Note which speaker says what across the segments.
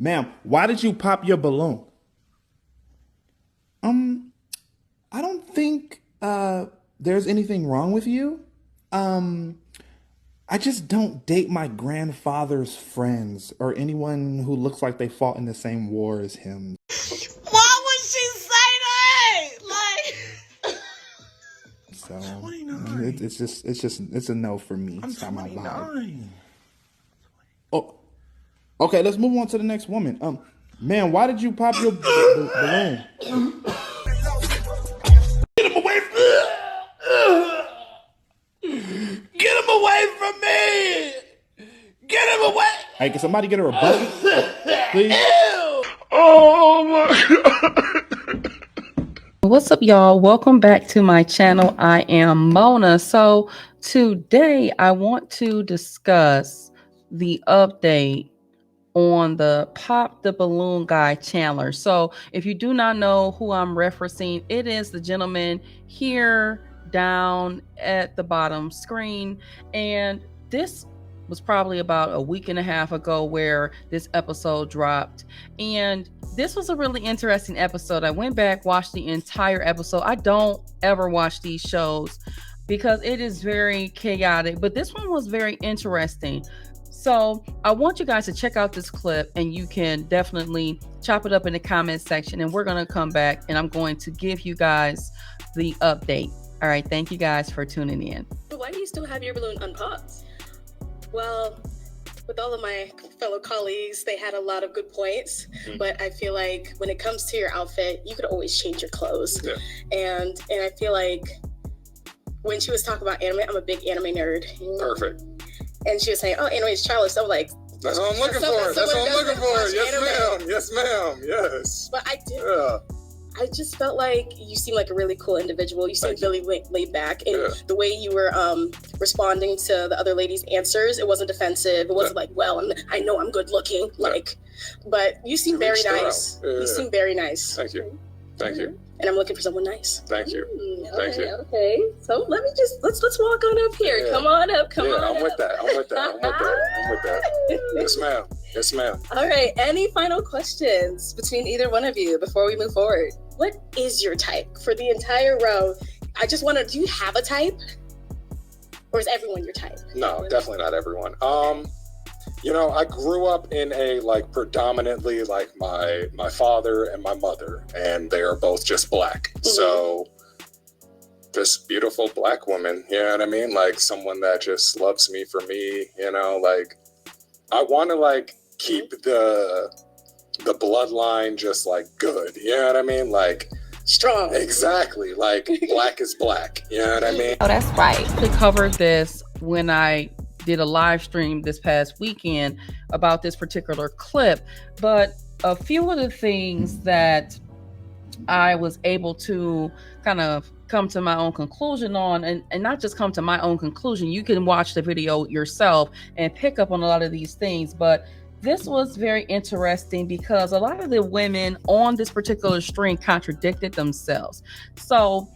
Speaker 1: Ma'am, why did you pop your balloon? I don't think there's anything wrong with you. I just don't date my grandfather's friends or anyone who looks like they fought in the same war as him.
Speaker 2: Why would she say that? Like,
Speaker 1: So
Speaker 3: 29.
Speaker 1: it's a no for me.
Speaker 3: I'm
Speaker 1: It's not my vibe.
Speaker 3: 29.
Speaker 1: Oh, okay. Let's move on to the next woman. Man, why did you pop your balloon?
Speaker 3: Get him away from Get him away from me! Get him away!
Speaker 1: Hey, can somebody get her a bucket, please?
Speaker 3: Oh my God.
Speaker 4: What's up, y'all? Welcome back to my channel. I am Mona. So today I want to discuss the update on the Pop the Balloon guy, Chandler. So if you do not know who I'm referencing, it is the gentleman here down at the bottom screen. And this was probably about a week and a half ago where this episode dropped. And this was a really interesting episode. I went back, watched the entire episode. I don't ever watch these shows because it is very chaotic, but this one was very interesting. So I want you guys to check out this clip, and you can definitely chop it up in the comment section, and we're going to come back and I'm going to give you guys the update. All right. Thank you guys for tuning in.
Speaker 5: But why do you still have your balloon unpopped? Well, with all of my fellow colleagues, they had a lot of good points, but I feel like when it comes to your outfit, you could always change your clothes. Yeah. And I feel like when she was talking about anime, I'm a big anime nerd.
Speaker 6: Perfect.
Speaker 5: And she was saying, oh, anime is childish. So like,
Speaker 6: that's what I'm looking for. That's what I'm looking for. Yes, ma'am. Yes, ma'am. Yes.
Speaker 5: But I did. Yeah. I just felt like you seemed like a really cool individual. You seemed really laid back. And the way you were responding to the other lady's answers, it wasn't defensive. It wasn't like, well, I know I'm good looking. But you seem very nice. You seem very nice.
Speaker 6: Thank you. Thank you.
Speaker 5: And I'm looking for someone nice.
Speaker 6: Thank you. Thank you.
Speaker 5: Okay. So let me let's walk on up here. Yeah. Come on up. Come on.
Speaker 6: I'm with that. I'm with that. Yes, ma'am. Yes, ma'am.
Speaker 5: All right. Any final questions between either one of you before we move forward? What is your type for the entire row? I just wonder, do you have a type? Or is everyone your type?
Speaker 6: No, definitely not everyone. You know, I grew up in a predominantly my father and my mother, and they are both just black. Mm-hmm. So this beautiful black woman, you know what I mean? Like someone that just loves me for me, you know, I want to keep the bloodline just good, you know what I mean?
Speaker 5: Strong.
Speaker 6: Exactly. Black is black, you know what I mean?
Speaker 4: Oh, that's right. I covered this when I did a live stream this past weekend about this particular clip, but a few of the things that I was able to kind of come to my own conclusion on, and not just come to my own conclusion, you can watch the video yourself and pick up on a lot of these things. But this was very interesting because a lot of the women on this particular string contradicted themselves. So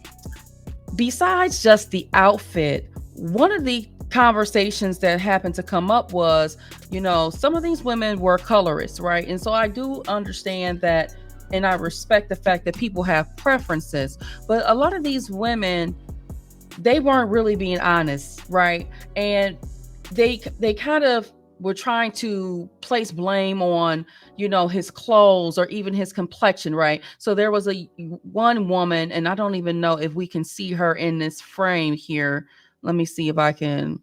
Speaker 4: besides just the outfit, one of the conversations that happened to come up was, you know, some of these women were colorists, right? And so I do understand that, and I respect the fact that people have preferences, but a lot of these women, they weren't really being honest, right? And they kind of were trying to place blame on, you know, his clothes or even his complexion, right? So there was one woman, and I don't even know if we can see her in this frame here. Let me see if I can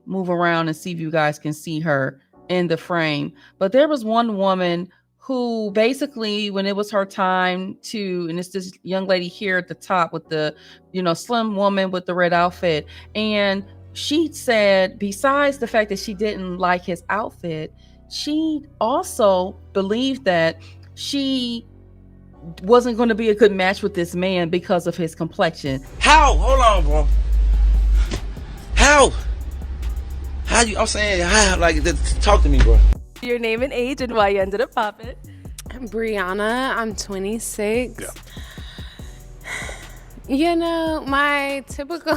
Speaker 4: move around and see if you guys can see her in the frame. But there was one woman who basically, when it was her time to, and it's this young lady here at the top with the, you know, slim woman with the red outfit. And she said, besides the fact that she didn't like his outfit, she also believed that she wasn't going to be a good match with this man because of his complexion.
Speaker 3: How? Hold on, bro. How you, I'm saying, how, talk to me, bro.
Speaker 7: Your name and age and why you ended up popping.
Speaker 8: I'm Brianna. I'm 26.
Speaker 6: Yeah.
Speaker 8: You know, my typical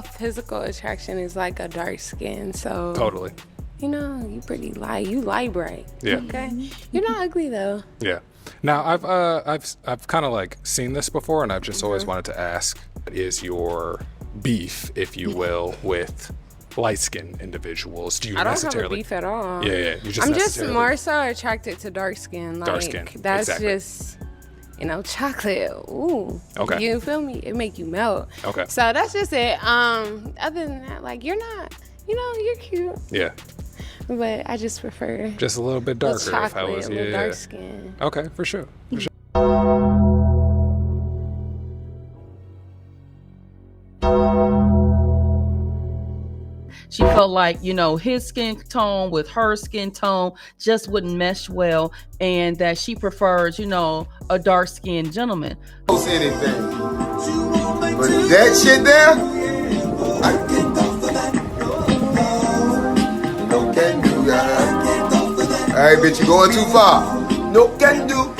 Speaker 8: physical attraction is a dark skin. So
Speaker 6: Totally.
Speaker 8: you pretty light. You light bright.
Speaker 6: Yeah.
Speaker 8: Okay. You're not ugly though.
Speaker 6: Yeah. Now I've kind of like seen this before, and I've just always wanted to ask: is your beef, if you will, with light-skinned individuals? Do you
Speaker 8: I don't have a
Speaker 6: necessarily
Speaker 8: beef at all.
Speaker 6: Yeah. You just
Speaker 8: I'm just
Speaker 6: necessarily-
Speaker 8: more so attracted to dark skin. Like,
Speaker 6: Dark skin,
Speaker 8: That's
Speaker 6: exactly.
Speaker 8: just, chocolate. Ooh.
Speaker 6: Okay.
Speaker 8: You feel me? It make you melt.
Speaker 6: Okay.
Speaker 8: So that's just it. Other than that, like, you're not, you're cute.
Speaker 6: Yeah.
Speaker 8: But I just prefer
Speaker 6: Just a little bit
Speaker 8: the
Speaker 6: darker.
Speaker 8: chocolate,
Speaker 6: If I was,
Speaker 8: a little dark skin.
Speaker 6: Okay, for sure.
Speaker 4: She felt like, his skin tone with her skin tone just wouldn't mesh well, and that she prefers, a dark-skinned gentleman.
Speaker 9: Anything. But that shit there, no can do, guys. All right, bitch, you going too far. No can do.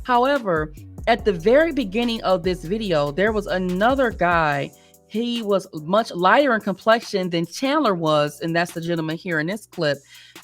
Speaker 4: However, at the very beginning of this video, there was another guy. He was much lighter in complexion than Chandler was, and that's the gentleman here in this clip.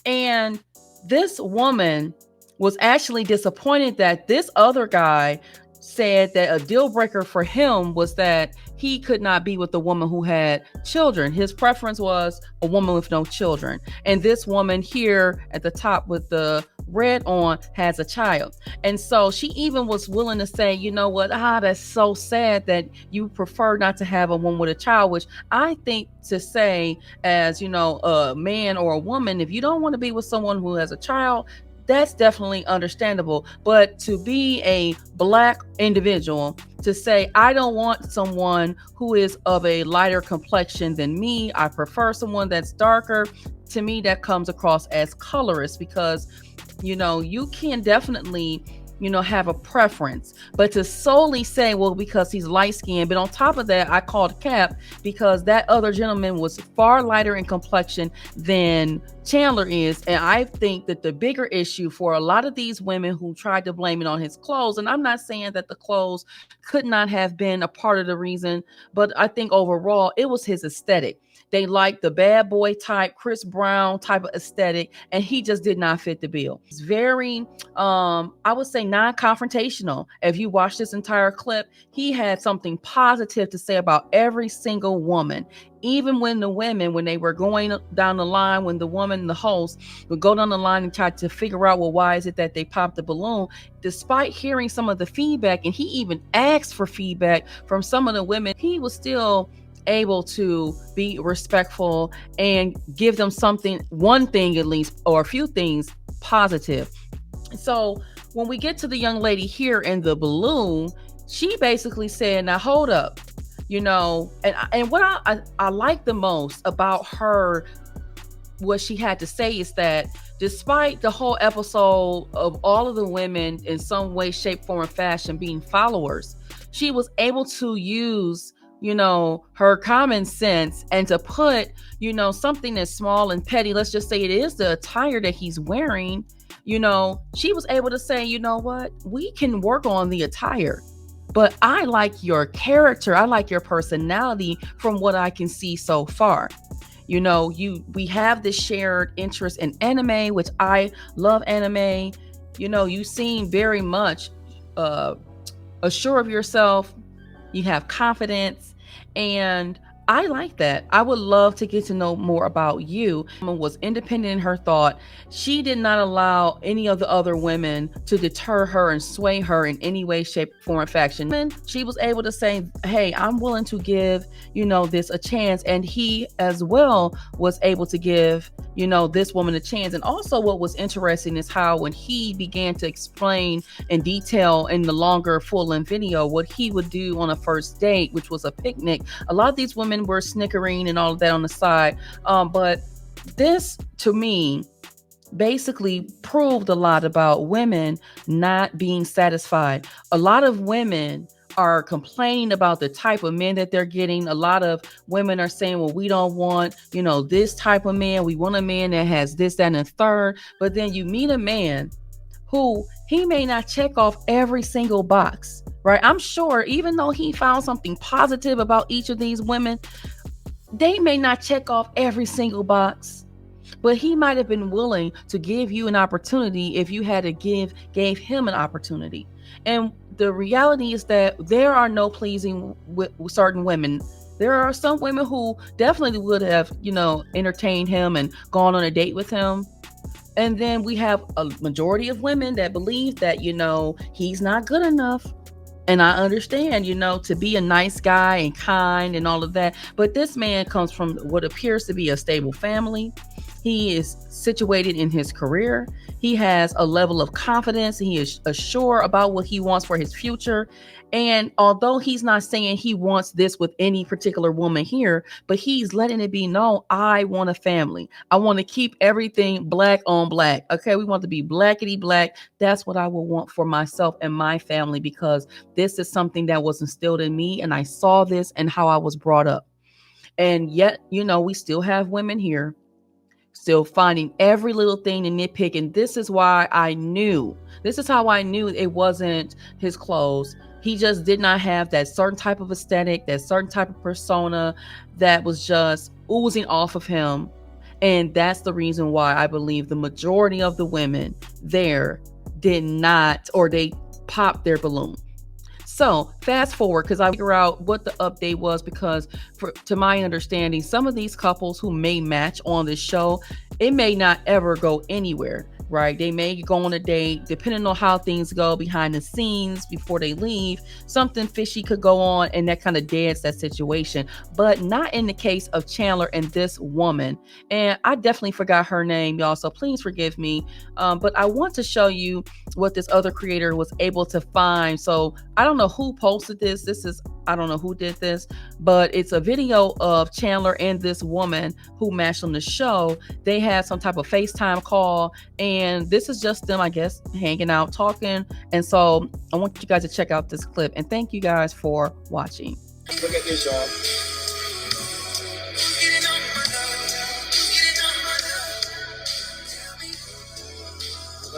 Speaker 4: And this woman was actually disappointed that this other guy said that a deal breaker for him was that he could not be with a woman who had children. His preference was a woman with no children. And this woman here at the top with the red on has a child. And so she even was willing to say, you know what, that's so sad that you prefer not to have a woman with a child, which I think to say as, a man or a woman, if you don't want to be with someone who has a child, that's definitely understandable. But to be a Black individual, to say, I don't want someone who is of a lighter complexion than me, I prefer someone that's darker, to me, that comes across as colorist, because, you can definitely, have a preference, but to solely say, well, because he's light skinned, but on top of that, I called cap because that other gentleman was far lighter in complexion than Chandler is. And I think that the bigger issue for a lot of these women who tried to blame it on his clothes, and I'm not saying that the clothes could not have been a part of the reason, but I think overall it was his aesthetic. They liked the bad boy type, Chris Brown type of aesthetic, and he just did not fit the bill. It's very, I would say, non-confrontational. If you watch this entire clip, he had something positive to say about every single woman. Even when the women, when they were going down the line, when the woman, the host, would go down the line and try to figure out, well, why is it that they popped the balloon? Despite hearing some of the feedback, and he even asked for feedback from some of the women, he was still able to be respectful and give them something, one thing at least, or a few things positive. So when we get to the young lady here in the balloon, she basically said, now hold up, and what I like the most about her, what she had to say is that despite the whole episode of all of the women in some way, shape, form, or fashion being followers, she was able to use her common sense and to put, something as small and petty, let's just say it is the attire that he's wearing, she was able to say, you know what, we can work on the attire, but I like your character. I like your personality from what I can see so far. We have this shared interest in anime, which I love anime. You seem very much assured of yourself. You have confidence, and I like that. I would love to get to know more about you. Woman was independent in her thought. She did not allow any of the other women to deter her and sway her in any way, shape, form, or fashion. And she was able to say, hey, I'm willing to give, this a chance. And he as well was able to give, this woman a chance. And also what was interesting is how when he began to explain in detail in the longer full-length video what he would do on a first date, which was a picnic, a lot of these women were snickering and all of that on the side. But this, to me, basically proved a lot about women not being satisfied. A lot of women are complaining about the type of men that they're getting. A lot of women are saying, well, we don't want, this type of man. We want a man that has this, that, and a third. But then you meet a man who he may not check off every single box, right? I'm sure even though he found something positive about each of these women, they may not check off every single box. but he might have been willing to give you an opportunity if you had to gave him an opportunity. And the reality is that there are no pleasing with certain women. There are some women who definitely would have, entertained him and gone on a date with him. And then we have a majority of women that believe that, he's not good enough. And I understand, to be a nice guy and kind and all of that. But this man comes from what appears to be a stable family. He is situated in his career. He has a level of confidence. He is assured about what he wants for his future. And although he's not saying he wants this with any particular woman here, but he's letting it be known, I want a family. I want to keep everything black on black. Okay, we want to be blackety black. That's what I will want for myself and my family, because this is something that was instilled in me, and I saw this and how I was brought up. And yet, we still have women here still finding every little thing to nitpick. And this is how I knew it wasn't his clothes. He just did not have that certain type of aesthetic, that certain type of persona that was just oozing off of him. And that's the reason why I believe the majority of the women there did not, or they popped their balloon. So fast forward, because I figure out what the update was, because to my understanding, some of these couples who may match on this show, it may not ever go anywhere, right? They may go on a date, depending on how things go behind the scenes before they leave. Something fishy could go on, and that kind of deads that situation. But not in the case of Chandler and this woman. And I definitely forgot her name, y'all, so please forgive me. But I want to show you what this other creator was able to find. So I don't know who posted this. I don't know who did this, but it's a video of Chandler and this woman who matched on the show. They had some type of FaceTime call, and this is just them, I guess, hanging out, talking. And so I want you guys to check out this clip, and thank you guys for watching.
Speaker 10: Look at this, y'all.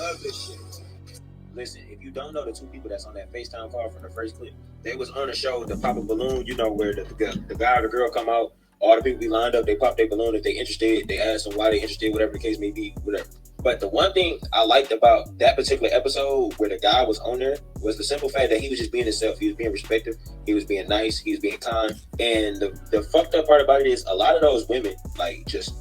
Speaker 10: Love this shit. Listen, if you don't know the two people that's on that FaceTime call from the first clip, they was on the show to pop a balloon, where the guy or the girl come out, all the people be lined up, they pop their balloon. If they interested, they ask them why they interested, whatever the case may be, whatever. But the one thing I liked about that particular episode where the guy was on there was the simple fact that he was just being himself. He was being respectful. He was being nice. He was being kind. And the fucked up part about it is a lot of those women just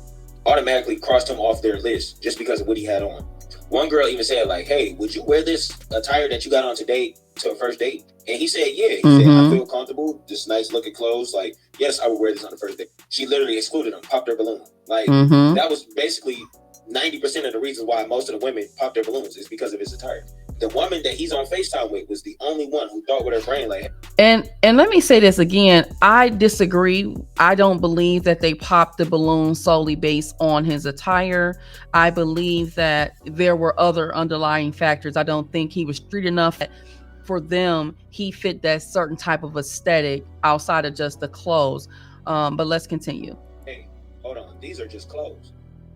Speaker 10: automatically crossed him off their list just because of what he had on. One girl even said, hey, would you wear this attire that you got on today to a first date? And he said, yeah. He said, I feel comfortable. This nice looking clothes. Yes, I would wear this on the first date. She literally excluded him, popped her balloon. That was basically 90% of the reason why most of the women pop their balloons is because of his attire. The woman that he's on FaceTime with was the only one who thought with her brain
Speaker 4: And let me say this again. I disagree. I don't believe that they popped the balloon solely based on his attire. I believe that there were other underlying factors. I don't think he was street enough for them. He fit that certain type of aesthetic outside of just the clothes. But let's continue.
Speaker 10: Hey, hold on. These are just clothes.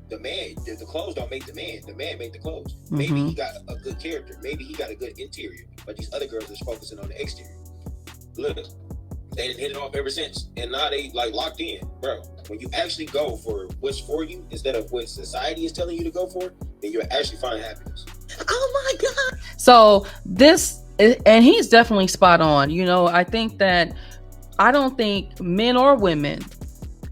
Speaker 10: The clothes don't make the man. The man made the clothes. Maybe he got a good character. Maybe he got a good interior. But these other girls are focusing on the exterior. Look, they didn't hit it off ever since. And now they locked in. Bro, when you actually go for what's for you instead of what society is telling you to go for, then you'll actually find happiness. Oh my God.
Speaker 4: So and he's definitely spot on. I think that I don't think men or women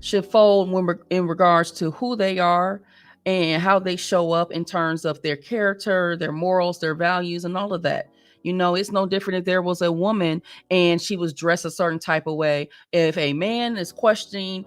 Speaker 4: should fold in regards to who they are and how they show up in terms of their character, their morals, their values, and all of that. It's no different if there was a woman and she was dressed a certain type of way. If a man is questioning,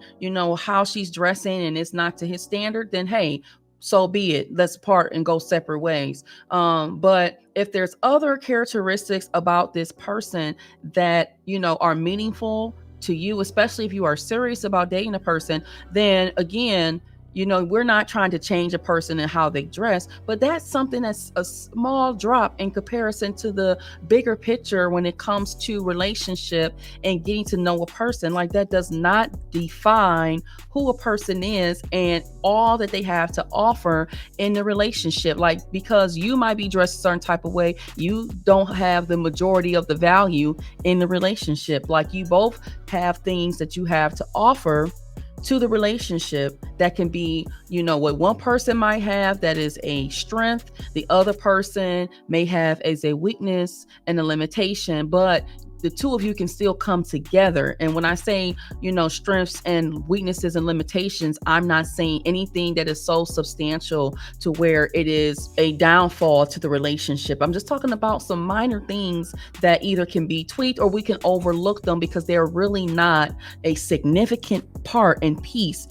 Speaker 4: how she's dressing and it's not to his standard, then hey, so be it. Let's part and go separate ways. But if there's other characteristics about this person that, are meaningful to you, especially if you are serious about dating a person, then again, we're not trying to change a person and how they dress, but that's something that's a small drop in comparison to the bigger picture when it comes to relationship and getting to know a person. That does not define who a person is and all that they have to offer in the relationship. Because you might be dressed a certain type of way, you don't have the majority of the value in the relationship. You both have things that you have to offer to the relationship that can be, what one person might have that is a strength, the other person may have as a weakness and a limitation, but the two of you can still come together. And when I say, strengths and weaknesses and limitations, I'm not saying anything that is so substantial to where it is a downfall to the relationship. I'm just talking about some minor things that either can be tweaked or we can overlook them because they're really not a significant part and piece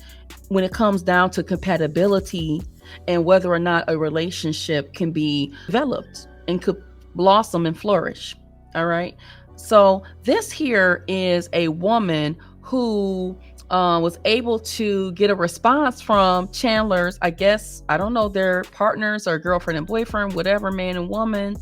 Speaker 4: when it comes down to compatibility and whether or not a relationship can be developed and could blossom and flourish. All right. So this here is a woman who was able to get a response from Chandler's, I guess, I don't know, their partners or girlfriend and boyfriend, whatever, man and woman.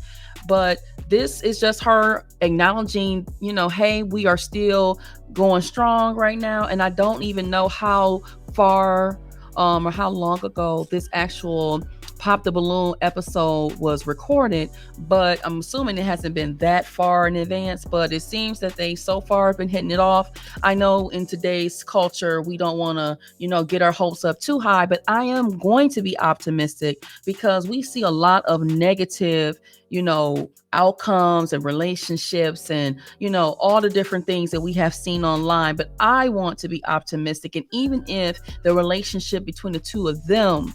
Speaker 4: But this is just her acknowledging, hey, we are still going strong right now. And I don't even know how far or how long ago this actual Pop the Balloon episode was recorded, but I'm assuming it hasn't been that far in advance, but it seems that they so far have been hitting it off. I know in today's culture, we don't want to, get our hopes up too high, but I am going to be optimistic because we see a lot of negative, outcomes and relationships and, all the different things that we have seen online, but I want to be optimistic. And even if the relationship between the two of them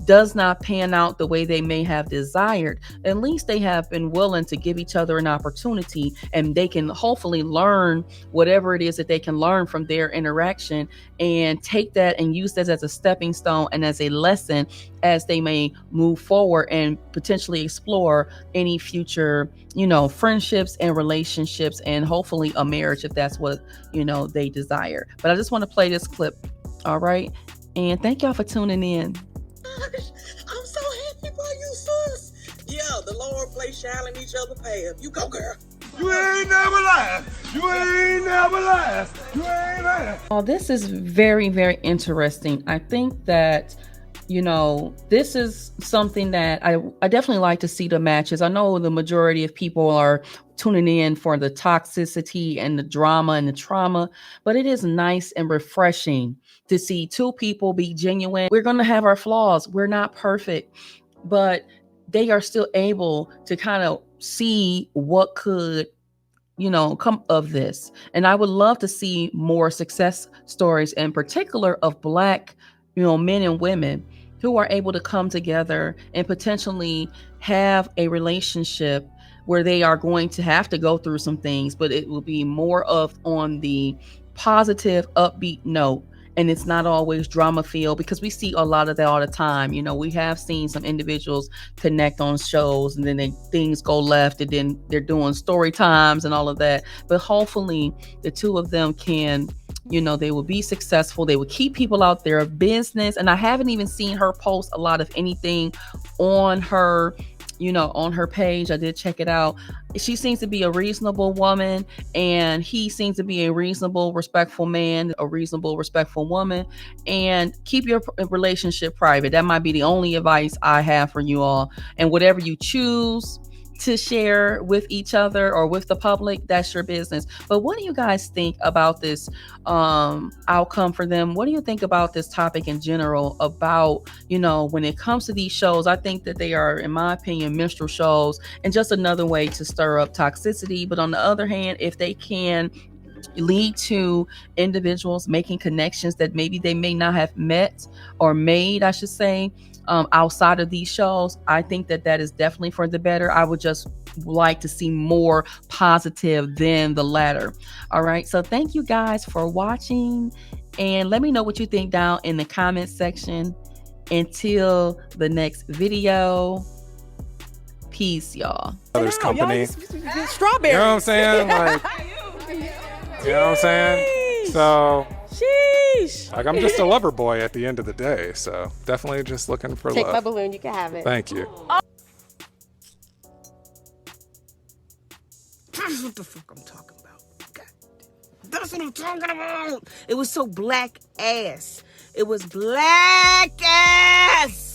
Speaker 4: does not pan out the way they may have desired, at least they have been willing to give each other an opportunity and they can hopefully learn whatever it is that they can learn from their interaction and take that and use that as a stepping stone and as a lesson as they may move forward and potentially explore any future, friendships and relationships and hopefully a marriage if that's what, they desire. But I just want to play this clip. All right. And thank y'all for tuning in.
Speaker 2: I'm so happy for you, sis. Yeah, the Lord plays shine in each other's path. You go, girl.
Speaker 3: You ain't never lied. You ain't never lied. You ain't lied.
Speaker 4: Oh, this is very, very interesting. I think that, this is something that I definitely like to see the matches. I know the majority of people are tuning in for the toxicity and the drama and the trauma, but it is nice and refreshing to see two people be genuine. We're going to have our flaws. We're not perfect, but they are still able to kind of see what could, come of this. And I would love to see more success stories, in particular of Black, men and women who are able to come together and potentially have a relationship where they are going to have to go through some things, but it will be more of on the positive, upbeat note. And it's not always drama filled because we see a lot of that all the time. We have seen some individuals connect on shows and then things go left and then they're doing story times and all of that. But hopefully the two of them can, they will be successful. They will keep people out there of business. And I haven't even seen her post a lot of anything on her, on her page. I did check it out. She seems to be a reasonable woman and he seems to be a reasonable, respectful man, a reasonable, respectful woman, and keep your relationship private. That might be the only advice I have for you all. And whatever you choose to share with each other or with the public, that's your business. But what do you guys think about this outcome for them? What do you think about this topic in general about, when it comes to these shows? I think that they are, in my opinion, minstrel shows and just another way to stir up toxicity. But on the other hand, if they can lead to individuals making connections that maybe they may not have met or made, I should say, outside of these shows, I think that is definitely for the better. I would just like to see more positive than the latter. All right. So thank you guys for watching and let me know what you think down in the comment section. Until the next video. Peace, y'all.
Speaker 6: Others company.
Speaker 2: Strawberry.
Speaker 6: You know what I'm saying? Like, you know what I'm saying? So,
Speaker 2: sheesh.
Speaker 6: Like, I'm just a lover boy at the end of the day. So, definitely just looking for
Speaker 8: Take
Speaker 6: love.
Speaker 8: my balloon. You can have it.
Speaker 6: Thank you.
Speaker 2: That's what the fuck I'm talking about. God. That's what I'm talking about. It was so black ass. It was black ass.